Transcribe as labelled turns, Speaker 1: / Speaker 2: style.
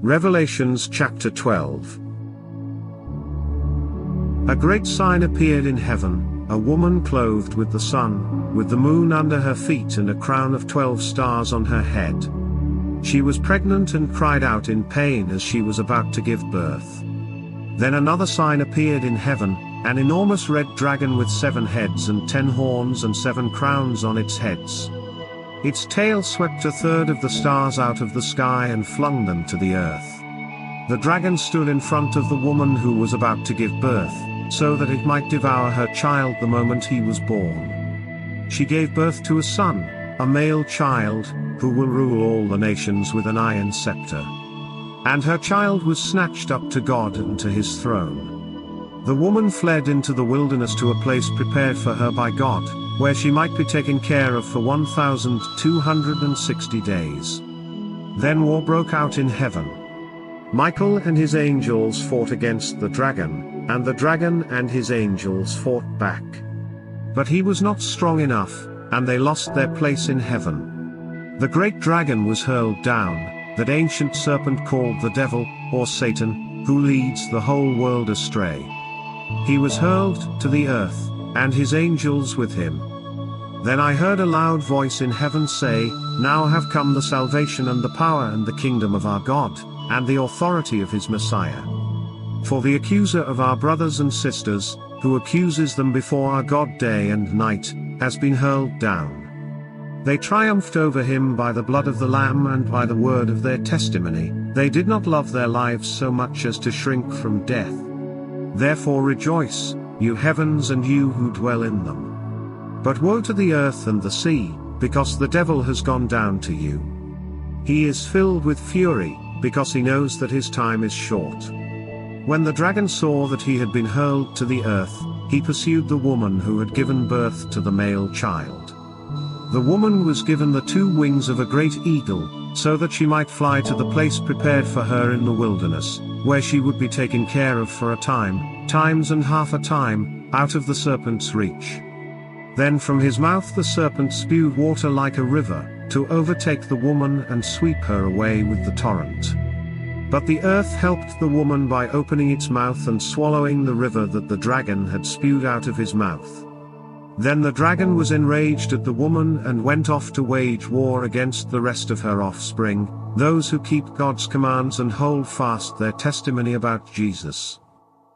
Speaker 1: Revelations chapter 12. A great sign appeared in heaven, a woman clothed with the sun, with the moon under her feet and a crown of 12 stars on her head. She was pregnant and cried out in pain as she was about to give birth. Then another sign appeared in heaven, an enormous red dragon with 7 heads and 10 horns and 7 crowns on its heads. Its tail swept a third of the stars out of the sky and flung them to the earth. The dragon stood in front of the woman who was about to give birth, so that it might devour her child the moment he was born. She gave birth to a son, a male child, who will rule all the nations with an iron scepter. And her child was snatched up to God and to his throne. The woman fled into the wilderness to a place prepared for her by God, where she might be taken care of for 1,260 days. Then war broke out in heaven. Michael and his angels fought against the dragon, and the dragon and his angels fought back. But he was not strong enough, and they lost their place in heaven. The great dragon was hurled down, that ancient serpent called the devil, or Satan, who leads the whole world astray. He was hurled to the earth, and his angels with him. Then I heard a loud voice in heaven say, "Now have come the salvation and the power and the kingdom of our God, and the authority of his Messiah. For the accuser of our brothers and sisters, who accuses them before our God day and night, has been hurled down. They triumphed over him by the blood of the Lamb and by the word of their testimony. They did not love their lives so much as to shrink from death. Therefore rejoice, you heavens and you who dwell in them. But woe to the earth and the sea, because the devil has gone down to you. He is filled with fury, because he knows that his time is short." When the dragon saw that he had been hurled to the earth, he pursued the woman who had given birth to the male child. The woman was given the 2 wings of a great eagle, so that she might fly to the place prepared for her in the wilderness, where she would be taken care of for a time, times and half a time, out of the serpent's reach. Then from his mouth the serpent spewed water like a river, to overtake the woman and sweep her away with the torrent. But the earth helped the woman by opening its mouth and swallowing the river that the dragon had spewed out of his mouth. Then the dragon was enraged at the woman and went off to wage war against the rest of her offspring, those who keep God's commands and hold fast their testimony about Jesus.